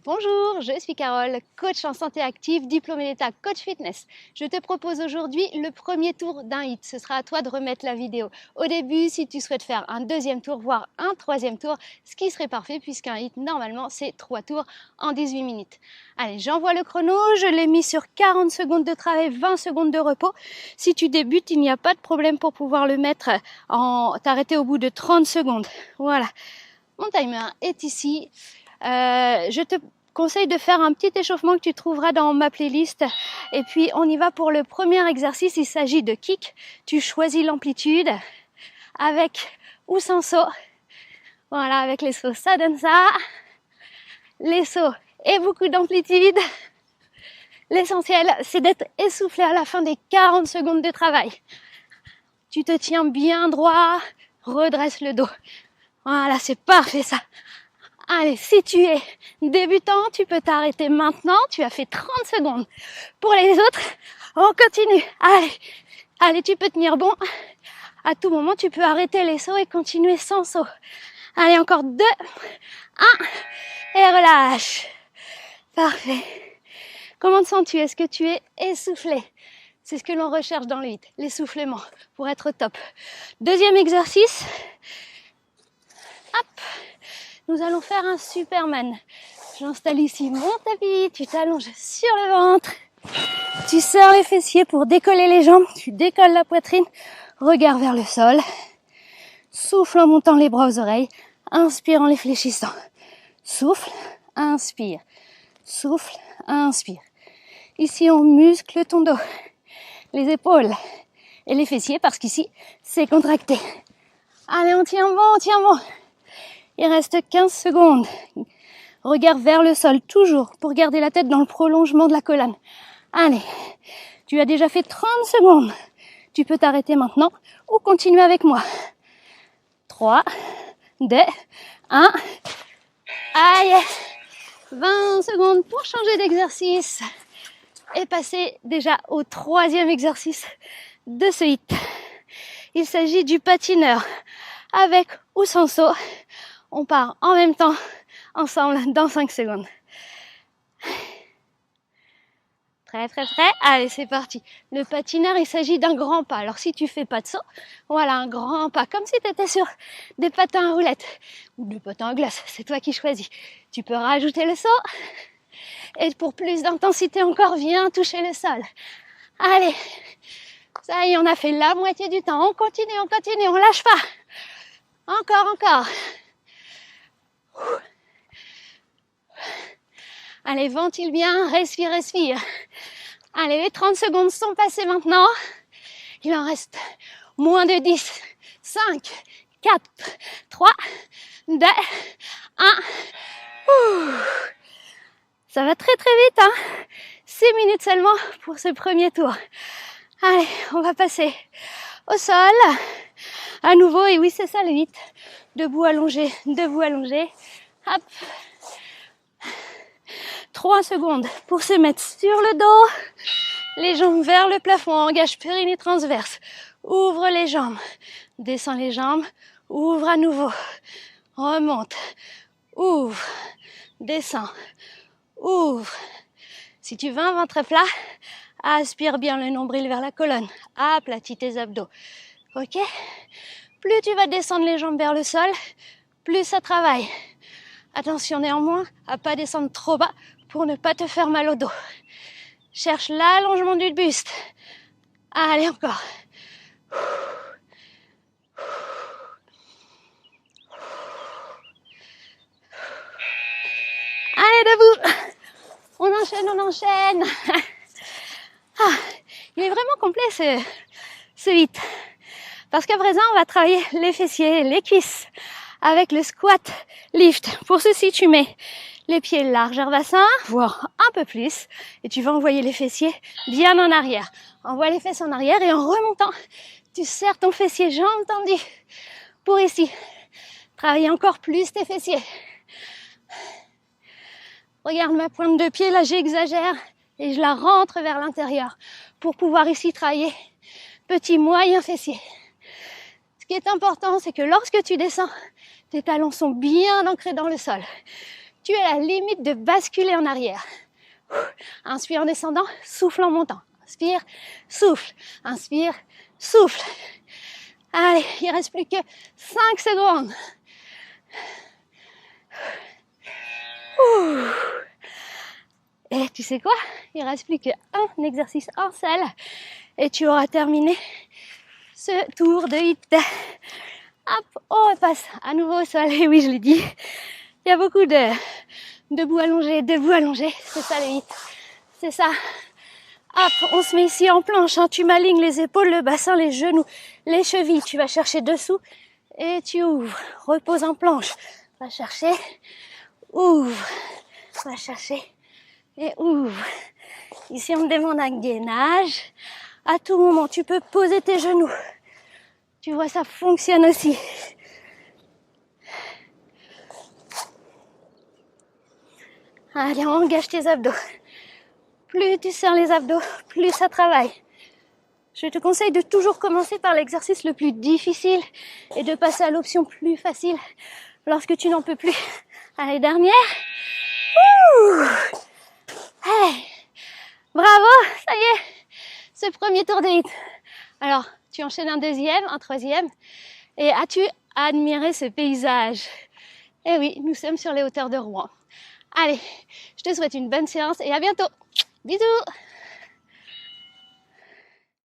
Bonjour, je suis Carole, coach en santé active, diplômée d'État coach fitness. Je te propose aujourd'hui le premier tour d'un hit. Ce sera à toi de remettre la vidéo au début si tu souhaites faire un deuxième tour, voire un troisième tour, ce qui serait parfait puisqu'un hit, normalement, c'est 3 tours en 18 minutes. Allez, j'envoie le chrono, je l'ai mis sur 40 secondes de travail, 20 secondes de repos. Si tu débutes, il n'y a pas de problème pour pouvoir le mettre t'arrêter au bout de 30 secondes. Voilà, mon timer est ici. Je te conseille de faire un petit échauffement que tu trouveras dans ma playlist. Et puis, on y va pour le premier exercice. Il s'agit de kick. Tu choisis l'amplitude avec ou sans saut. Voilà, avec les sauts, ça donne ça. Les sauts et beaucoup d'amplitude. L'essentiel, c'est d'être essoufflé à la fin des 40 secondes de travail. Tu te tiens bien droit, redresse le dos. Voilà, c'est parfait ça. Allez, si tu es débutant, tu peux t'arrêter maintenant. Tu as fait 30 secondes. Pour les autres, on continue. Allez, tu peux tenir bon. À tout moment, tu peux arrêter les sauts et continuer sans saut. Allez, encore 2, 1, et relâche. Parfait. Comment te sens-tu? Est-ce que tu es essoufflé? C'est ce que l'on recherche dans le HIIT, l'essoufflement, pour être top. Deuxième exercice. Hop. Nous allons faire un Superman. J'installe ici mon tapis, tu t'allonges sur le ventre, tu serres les fessiers pour décoller les jambes, tu décolles la poitrine, regard vers le sol, souffle en montant les bras aux oreilles, inspire en les fléchissant, souffle, inspire, souffle, inspire. Ici on muscle ton dos, les épaules et les fessiers parce qu'ici c'est contracté. Allez, on tient bon. Il reste 15 secondes. Regard vers le sol, toujours, pour garder la tête dans le prolongement de la colonne. Allez, tu as déjà fait 30 secondes. Tu peux t'arrêter maintenant ou continuer avec moi. 3, 2, 1. Aïe, 20 secondes pour changer d'exercice. Et passer déjà au troisième exercice de ce HIIT. Il s'agit du patineur, avec ou sans saut. On part en même temps, ensemble, dans 5 secondes. Prêt? Allez, c'est parti. Le patineur, il s'agit d'un grand pas. Alors, si tu fais pas de saut, voilà, un grand pas. Comme si tu étais sur des patins à roulettes ou des patins à glace. C'est toi qui choisis. Tu peux rajouter le saut. Et pour plus d'intensité encore, viens toucher le sol. Allez. Ça y est, on a fait la moitié du temps. On continue, on lâche pas. Encore. Allez, ventile bien, respire. Allez, les 30 secondes sont passées maintenant. Il en reste moins de 10. 5, 4, 3, 2, 1. Ça va très vite, hein. 6 minutes seulement pour ce premier tour. Allez, on va passer au sol. À nouveau, et oui, c'est ça le HIIT. Debout allongé. Hop. 3 secondes pour se mettre sur le dos. Les jambes vers le plafond. Engage périnée transverse. Ouvre les jambes. Descends les jambes. Ouvre à nouveau. Remonte. Ouvre. Descends. Ouvre. Si tu veux un ventre plat, aspire bien le nombril vers la colonne. Aplatis tes abdos. Ok? Plus tu vas descendre les jambes vers le sol, plus ça travaille. Attention néanmoins à pas descendre trop bas pour ne pas te faire mal au dos. Cherche l'allongement du buste. Allez, encore. Allez, debout. On enchaîne. Il est vraiment complet ce HIIT. Parce qu'à présent, on va travailler les fessiers, les cuisses avec le squat lift. Pour ceci, tu mets les pieds largeur bassin, voire un peu plus, et tu vas envoyer les fessiers bien en arrière. Envoie les fesses en arrière et en remontant, tu serres ton fessier jambes tendues pour ici. Travailler encore plus tes fessiers. Regarde ma pointe de pied, là j'exagère et je la rentre vers l'intérieur pour pouvoir ici travailler petit moyen fessier. Ce qui est important, c'est que lorsque tu descends, tes talons sont bien ancrés dans le sol. tu es à la limite de basculer en arrière. Inspire en descendant, souffle en montant. Inspire, souffle, inspire, souffle. Allez, il ne reste plus que 5 secondes. Et tu sais quoi? Il ne reste plus qu'un exercice en salle et tu auras terminé ce tour de HIIT. Hop, on repasse à nouveau au sol. Et oui, je l'ai dit, il y a beaucoup de debout allongé, c'est ça le HIIT. C'est ça. Hop, on se met ici en planche, hein. Tu m'alignes les épaules, le bassin, les genoux, les chevilles. Tu vas chercher dessous et tu ouvres. Repose en planche. Va chercher, ouvre. Va chercher et ouvre. Ici, on me demande un gainage. À tout moment, tu peux poser tes genoux. Tu vois, ça fonctionne aussi. Allez, engage tes abdos. Plus tu serres les abdos, plus ça travaille. Je te conseille de toujours commencer par l'exercice le plus difficile et de passer à l'option plus facile lorsque tu n'en peux plus. Allez, dernière. Hey, bravo, ça y est, ce premier tour de HIIT. Alors, tu enchaînes un deuxième, un troisième. Et as-tu admiré ce paysage? Eh oui, nous sommes sur les hauteurs de Rouen. Allez, je te souhaite une bonne séance et à bientôt. Bisous!